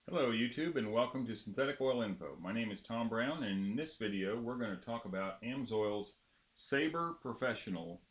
Hello YouTube and welcome to Synthetic Oil Info. My name is Tom Brown and in this video we're going to talk about AMSOIL's SABER Professional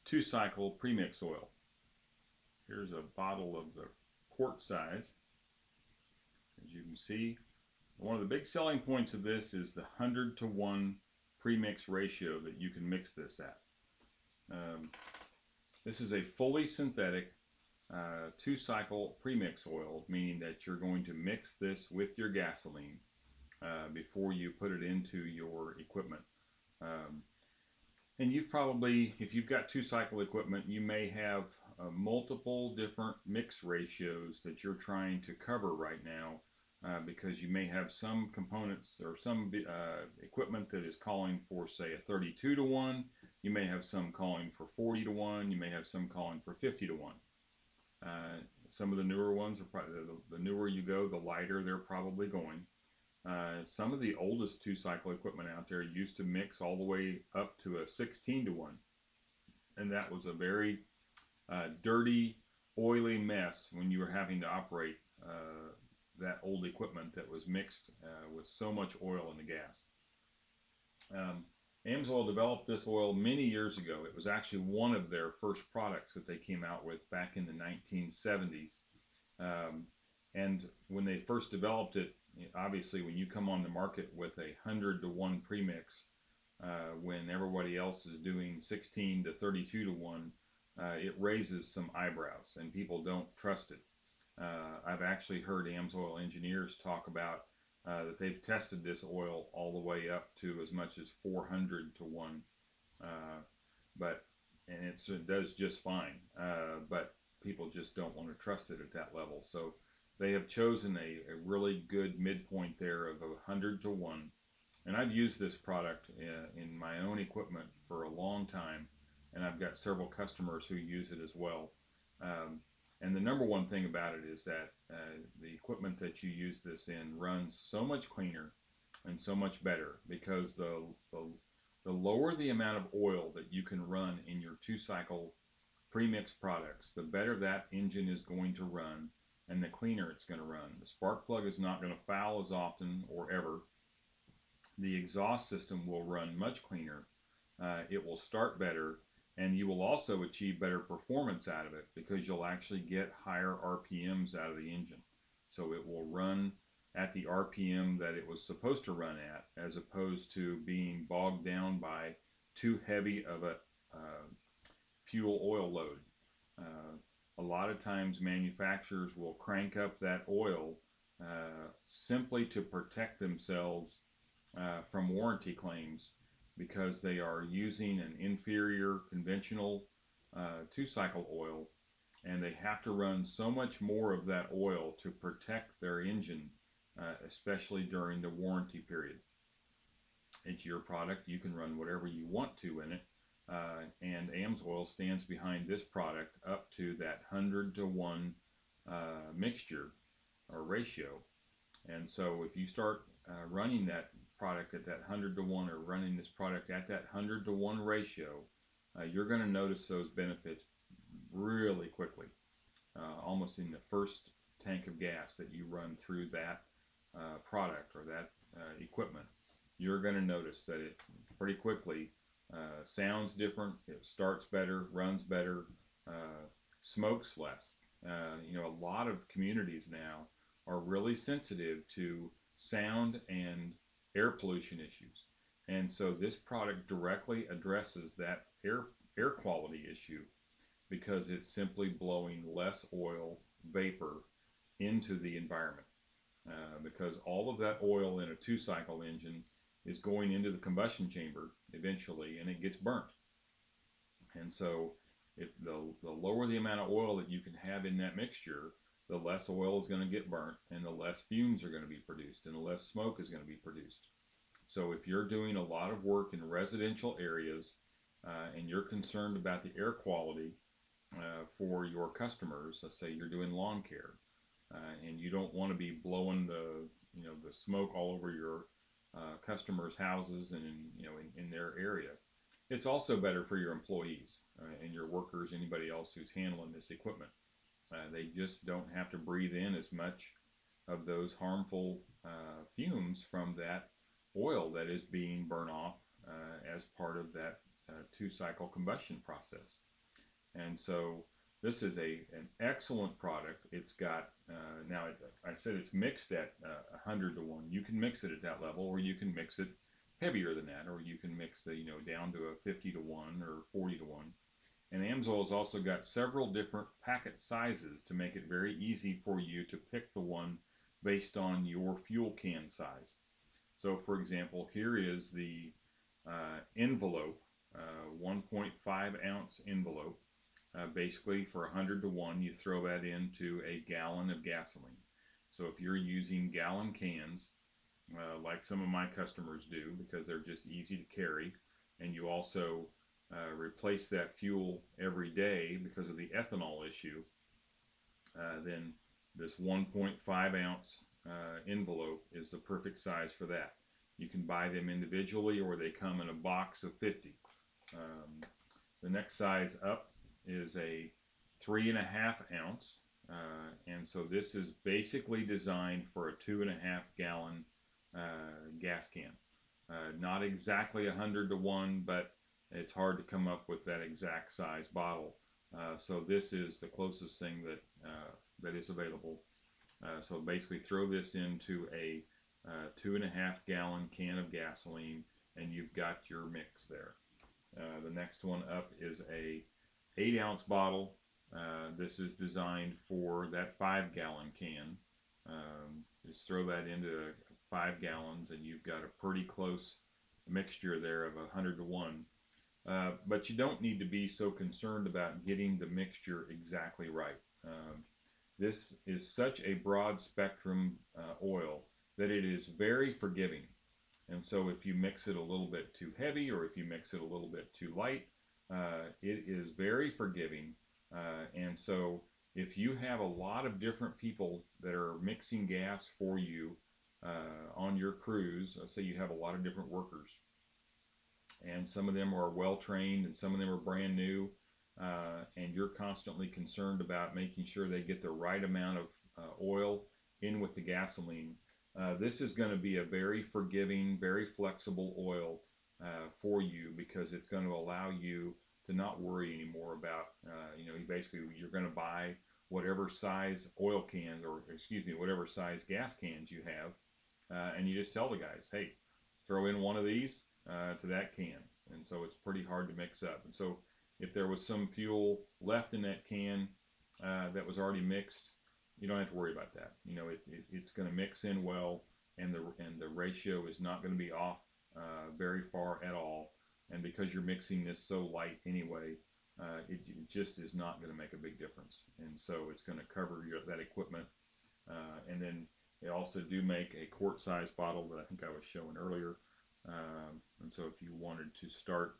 2-cycle premix oil. Here's a bottle of the quart size. As you can see, one of the big selling points of this is the 100-to-1 premix ratio that you can mix this at. This is a fully synthetic 2-cycle premix oil, meaning that you're going to mix this with your gasoline before you put it into your equipment. And you've probably, if you've got 2-cycle equipment, you may have multiple different mix ratios that you're trying to cover right now because you may have some components or some equipment that is calling for, say, a 32-to-1. You may have some calling for 40-to-1. You may have some calling for 50-to-1. Some of the newer ones are probably, the newer you go, the lighter they're probably going. Some of the oldest 2-cycle equipment out there used to mix all the way up to a 16-to-1. And that was a very dirty, oily mess when you were having to operate that old equipment that was mixed with so much oil in the gas. AMSOIL developed this oil many years ago. It was actually one of their first products that they came out with back in the 1970s. And when they first developed it, obviously when you come on the market with a 100-to-1 premix, when everybody else is doing 16 to 32-to-1, it raises some eyebrows and people don't trust it. I've actually heard AMSOIL engineers talk about that they've tested this oil all the way up to as much as 400-to-1, and it does just fine, but people just don't want to trust it at that level. So they have chosen a really good midpoint there of 100-to-1, and I've used this product in my own equipment for a long time, and I've got several customers who use it as well. And the number one thing about it is that the equipment that you use this in runs so much cleaner and so much better because the lower the amount of oil that you can run in your 2-cycle premix products, the better that engine is going to run and the cleaner it's going to run. The spark plug is not going to foul as often or ever. The exhaust system will run much cleaner. It will start better. And you will also achieve better performance out of it because you'll actually get higher RPMs out of the engine. So it will run at the RPM that it was supposed to run at, as opposed to being bogged down by too heavy of a fuel oil load. A lot of times manufacturers will crank up that oil simply to protect themselves from warranty claims, because they are using an inferior conventional 2-cycle oil, and they have to run so much more of that oil to protect their engine, especially during the warranty period. It's your product. You can run whatever you want to in it, and AMSOIL stands behind this product up to that 100-to-1 mixture or ratio. And so if you start running that product at that 100-to-1 or running this product at that 100-to-1 ratio, you're going to notice those benefits really quickly, almost in the first tank of gas that you run through that product or that equipment. You're going to notice that it pretty quickly sounds different, it starts better, runs better, smokes less. A lot of communities now are really sensitive to sound and air pollution issues, and so this product directly addresses that air quality issue because it's simply blowing less oil vapor into the environment, because all of that oil in a 2-cycle engine is going into the combustion chamber eventually and it gets burnt. And so if the lower the amount of oil that you can have in that mixture, the less oil is going to get burnt and the less fumes are going to be produced and the less smoke is going to be produced. So if you're doing a lot of work in residential areas and you're concerned about the air quality for your customers, let's say you're doing lawn care and you don't want to be blowing the smoke all over your customers' houses and in their area. It's also better for your employees and your workers, anybody else who's handling this equipment. They just don't have to breathe in as much of those harmful fumes from that oil that is being burned off as part of that two-cycle combustion process. And so this is an excellent product. It's got, now I said it's mixed at 100 to 1. You can mix it at that level, or you can mix it heavier than that, or you can mix the, down to a 50 to 1 or 40 to 1. And AMSOIL has also got several different packet sizes to make it very easy for you to pick the one based on your fuel can size. So for example, here is the envelope, 1.5 ounce envelope. Basically for 100 to 1, you throw that into a gallon of gasoline. So if you're using gallon cans, like some of my customers do, because they're just easy to carry, and you also replace that fuel every day because of the ethanol issue, then this 1.5 ounce envelope is the perfect size for that. You can buy them individually, or they come in a box of 50. The next size up is a 3.5 ounce, and so this is basically designed for a 2.5 gallon gas can. Not exactly 100 to 1, but it's hard to come up with that exact size bottle. So this is the closest thing that is available. So basically throw this into a 2.5 gallon can of gasoline, and you've got your mix there. The next one up is a 8 ounce bottle. This is designed for that 5 gallon can. Just throw that into 5 gallons, and you've got a pretty close mixture there of 100 to 1. But you don't need to be so concerned about getting the mixture exactly right. This is such a broad spectrum oil that it is very forgiving. And so if you mix it a little bit too heavy, or if you mix it a little bit too light, it is very forgiving. And so if you have a lot of different people that are mixing gas for you on your cruise, let's say you have a lot of different workers, and some of them are well trained and some of them are brand new, and you're constantly concerned about making sure they get the right amount of oil in with the gasoline, this is going to be a very forgiving, very flexible oil for you, because it's going to allow you to not worry anymore about, you're going to buy whatever size oil cans, or excuse me, whatever size gas cans you have, and you just tell the guys, hey, throw in one of these to that can. And so it's pretty hard to mix up. And so if there was some fuel left in that can that was already mixed, you don't have to worry about that. It's going to mix in well, and the ratio is not going to be off very far at all. And because you're mixing this so light anyway, it just is not going to make a big difference. And so it's going to cover that equipment. And then they also do make a quart-sized bottle that I think I was showing earlier. And so if you wanted to start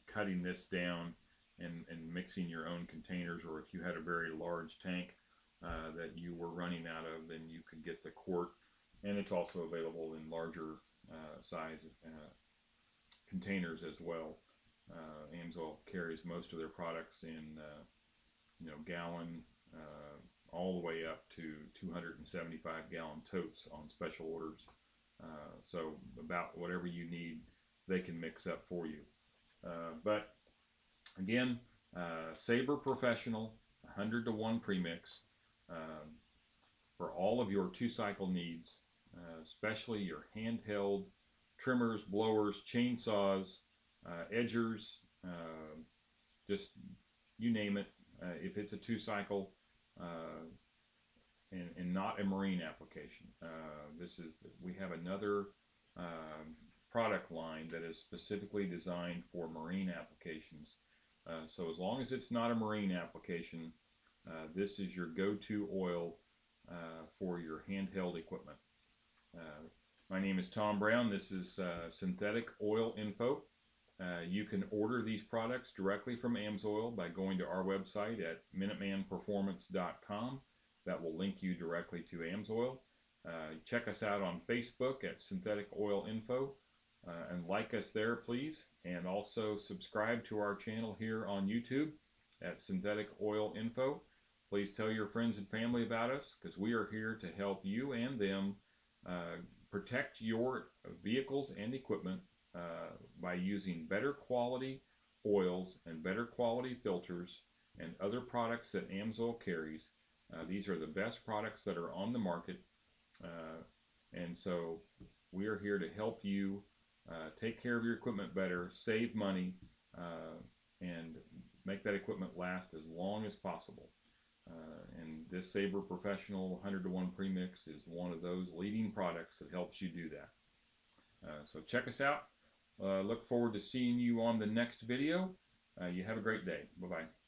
cutting this down and mixing your own containers, or if you had a very large tank that you were running out of, then you could get the quart. And it's also available in larger size containers as well. AMSOIL carries most of their products in gallon, all the way up to 275 gallon totes on special orders. So about whatever you need, they can mix up for you. But again, SABER Professional 100 to 1 premix for all of your two-cycle needs, especially your handheld trimmers, blowers, chainsaws, edgers, just you name it. If it's a two-cycle and not a marine application, we have another product line that is specifically designed for marine applications. So as long as it's not a marine application, this is your go-to oil for your handheld equipment. My name is Tom Brown. This is Synthetic Oil Info. You can order these products directly from AMSOIL by going to our website at minutemanperformance.com. That will link you directly to AMSOIL. Check us out on Facebook at Synthetic Oil Info, and like us there, please. And also subscribe to our channel here on YouTube at Synthetic Oil Info. Please tell your friends and family about us, because we are here to help you and them protect your vehicles and equipment by using better quality oils and better quality filters and other products that AMSOIL carries. These are the best products that are on the market, and so we are here to help you take care of your equipment better, save money, and make that equipment last as long as possible. And this SABER Professional 100-to-1 premix is one of those leading products that helps you do that. So check us out. Look forward to seeing you on the next video. You have a great day. Bye-bye.